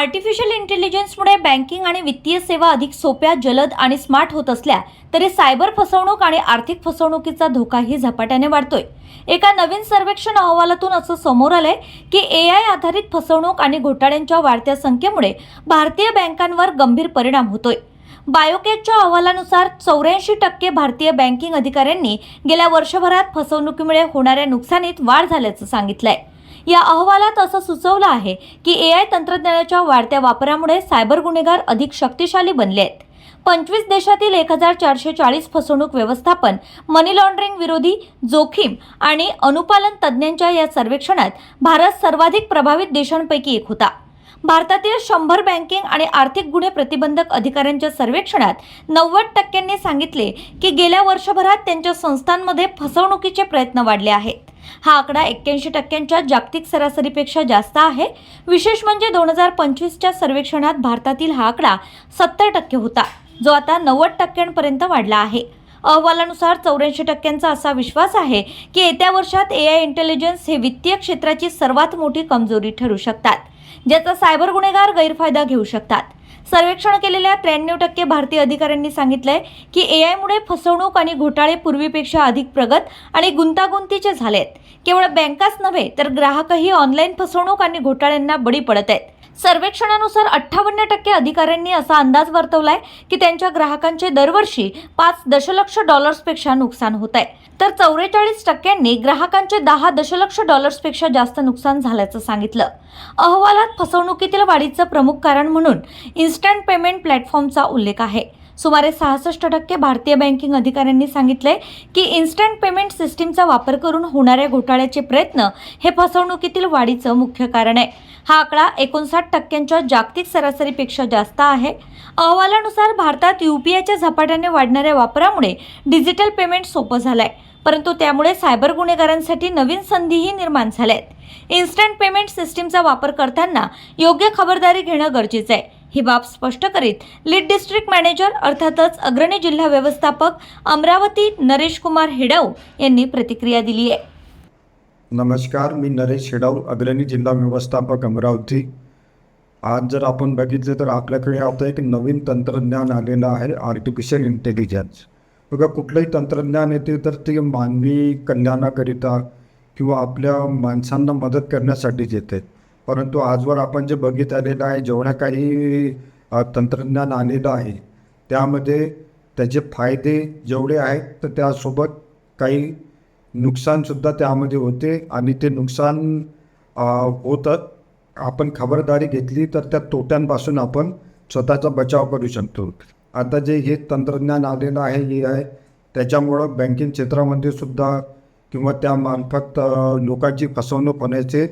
Artificial इंटेलिजन्समुळे banking आणि वित्तीय सेवा अधिक सोप्या, जलद आणि स्मार्ट होत असल्या तरी सायबर फसवणूक आणि आर्थिक फसवणुकीचा धोकाही झपाट्याने वाढतोय। एका नवीन सर्वेक्षण अहवालातून असं समोर आलंय की एआय आधारित फसवणूक आणि घोटाळ्यांच्या वाढत्या संख्येमुळे भारतीय बँकांवर गंभीर परिणाम होतोय। बायोकॅचच्या अहवालानुसार 84% भारतीय बँकिंग अधिकाऱ्यांनी गेल्या वर्षभरात फसवणुकीमुळे होणाऱ्या नुकसानीत वाढ झाल्याचं सांगितलंय। या अहवालात असं सुचवलं आहे की एआय तंत्रज्ञानाच्या वाढत्या वापरामुळे सायबर गुन्हेगार अधिक शक्तिशाली बनले आहेत। 25 देशातील 1440 फसवणूक व्यवस्थापन, मनी लॉन्ड्रिंग विरोधी, जोखीम आणि अनुपालन तज्ज्ञांच्या या सर्वेक्षणात भारत सर्वाधिक प्रभावित देशांपैकी एक होता। भारतातील 100 बँकिंग आणि आर्थिक गुन्हे प्रतिबंधक अधिकाऱ्यांच्या सर्वेक्षणात 90% सांगितले की गेल्या वर्षभरात त्यांच्या संस्थांमध्ये फसवणुकीचे प्रयत्न वाढले आहेत। हा आकडा 81% जागतिक सरासरीपेक्षा जास्त आहे। विशेष म्हणजे 2025च्या सर्वेक्षणात भारतातील हा आकडा 70% होता, जो आता 90% वाढला आहे। अहवालानुसार 84% असा विश्वास आहे की येत्या वर्षात एआय इंटेलिजन्स हे वित्तीय क्षेत्राची सर्वात मोठी कमजोरी ठरू शकतात, ज्याचा सायबर गुन्हेगार गैरफायदा घेऊ शकतात। सर्वेक्षण केलेल्या 93% भारतीय अधिकाऱ्यांनी सांगितलंय की एआयमुळे फसवणूक आणि घोटाळे पूर्वीपेक्षा अधिक प्रगत आणि गुंतागुंतीचे झालेत। केवळ बँकाच नव्हे तर ग्राहकही ऑनलाईन फसवणूक आणि घोटाळ्यांना बळी पडत आहेत। सर्वेक्षणानुसार 58% अधिकाऱ्यांनी असा अंदाज वर्तवलाय की त्यांच्या ग्राहकांचे दरवर्षी $5 दशलक्ष पेक्षा नुकसान होत आहे, तर 44% ग्राहकांचे $10 दशलक्ष पेक्षा जास्त नुकसान झाल्याचं सांगितलं। अहवालात फसवणुकीतील वाढीचं प्रमुख कारण म्हणून इन्स्टंट पेमेंट प्लॅटफॉर्मचा उल्लेख आहे। सुमारे 66% भारतीय बँकिंग अधिकाऱ्यांनी सांगितले की इन्स्टंट पेमेंट सिस्टीमचा वापर करून होणाऱ्या घोटाळ्याचे प्रयत्न हे फसवणुकीतील वाढीचं मुख्य कारण आहे। हा आकडा 59% जागतिक सरासरीपेक्षा जास्त आहे। अहवालानुसार भारतात यूपीआयच्या झपाट्याने वाढणाऱ्या वापरामुळे डिजिटल पेमेंट सोपं झालंय, परंतु त्यामुळे सायबर गुन्हेगारांसाठी नवीन संधीही निर्माण झाल्या आहेत। इन्स्टंट पेमेंट सिस्टीमचा वापर करताना योग्य खबरदारी घेणं गरजेचं आहे, ही बाब स्पष्ट करीत लीड डिस्ट्रिक्ट मॅनेजर अर्थातच अग्रणी जिल्हा व्यवस्थापक अमरावती नरेश कुमार हेडाऊ यांनी प्रतिक्रिया दिली आहे। नमस्कार, मी नरेश हेडाऊ, अग्रणी जिल्हा व्यवस्थापक अमरावती। आज जर आपण बघितलं तर आपल्याकडे आता एक नवीन तंत्रज्ञान आलेलं आहे, आर्टिफिशियल इंटेलिजन्स। बघा, कुठलंही तंत्रज्ञान येते तर ते मानवी कल्याणाकरिता किंवा आपल्या माणसांना मदत करण्यासाठीच येते, परंतु आजवर आपण जे बघित आलेलं आहे, जेवढ्या काही तंत्रज्ञान आलेलं आहे त्यामध्ये त्याचे फायदे जेवढे आहेत तर त्यासोबत काही नुकसानसुद्धा त्यामध्ये होते आणि ते नुकसान होतं। आपण खबरदारी घेतली तर त्या तोट्यांपासून आपण स्वतःचा बचाव करू शकतो। आता जे हे तंत्रज्ञान आलेलं आहे हे आहे, त्याच्यामुळं बँकिंग क्षेत्रामध्ये सुद्धा किंवा त्यामार्फत लोकांची फसवणूक होण्याचे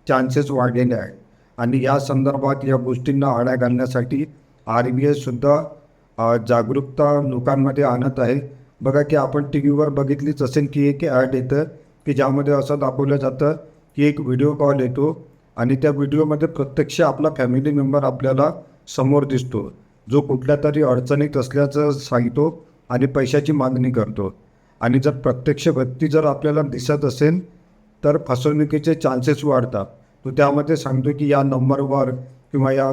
चान्सेस वाढलेले आहेत आणि या संदर्भात या गोष्टींना आळा घालण्यासाठी RBI सुद्धा जागरूकता लोकांमध्ये आणत आहे। बघा की आपण TV वर बघितलीच असेल की एक ॲड येतं की ज्यामध्ये असं दाखवलं जातं की एक व्हिडिओ कॉल येतो आणि त्या व्हिडिओमध्ये प्रत्यक्ष आपला फॅमिली मेंबर आपल्याला समोर दिसतो, जो कुठल्या तरी अडचणीत असल्याचं सांगतो आणि पैशाची मागणी करतो। आणि जर प्रत्यक्ष व्यक्ती जर आपल्याला दिसत असेल तर फसवणुकीचे चान्सेस वाढतात। तो त्यामध्ये सांगतो की या नंबरवर किंवा या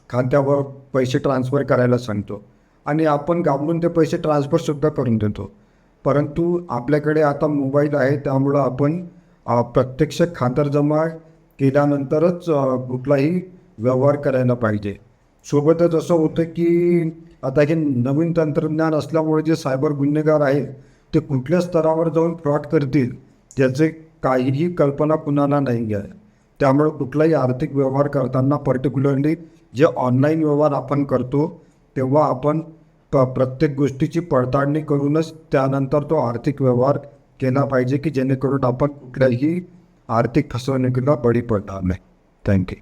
खात्यावर पैसे ट्रान्सफर करायला सांगतो आणि आपण घाबरून ते पैसे ट्रान्सफरसुद्धा करून देतो। परंतु आपल्याकडे आता मोबाईल आहे, त्यामुळं आपण प्रत्यक्ष खातरजमा केल्यानंतरच कुठलाही व्यवहार करायला पाहिजे। सोबतच असं होतं की आता हे नवीन तंत्रज्ञान असल्यामुळे जे सायबर गुन्हेगार आहेत ते कुठल्या स्तरावर जाऊन फ्रॉड करतील याचे काहीही कल्पना कुणाला नाही आहे। त्यामुळे कुठलाही आर्थिक व्यवहार करताना पर्टिक्युलरली जे ऑनलाईन व्यवहार आपण करतो तेव्हा आपण प्रत्येक गोष्टीची पडताळणी करूनच त्यानंतर तो आर्थिक व्यवहार केला पाहिजे की जेणेकरून आपण कुठल्याही आर्थिक फसवणुकीला बळी पडणार नाही। थँक्यू।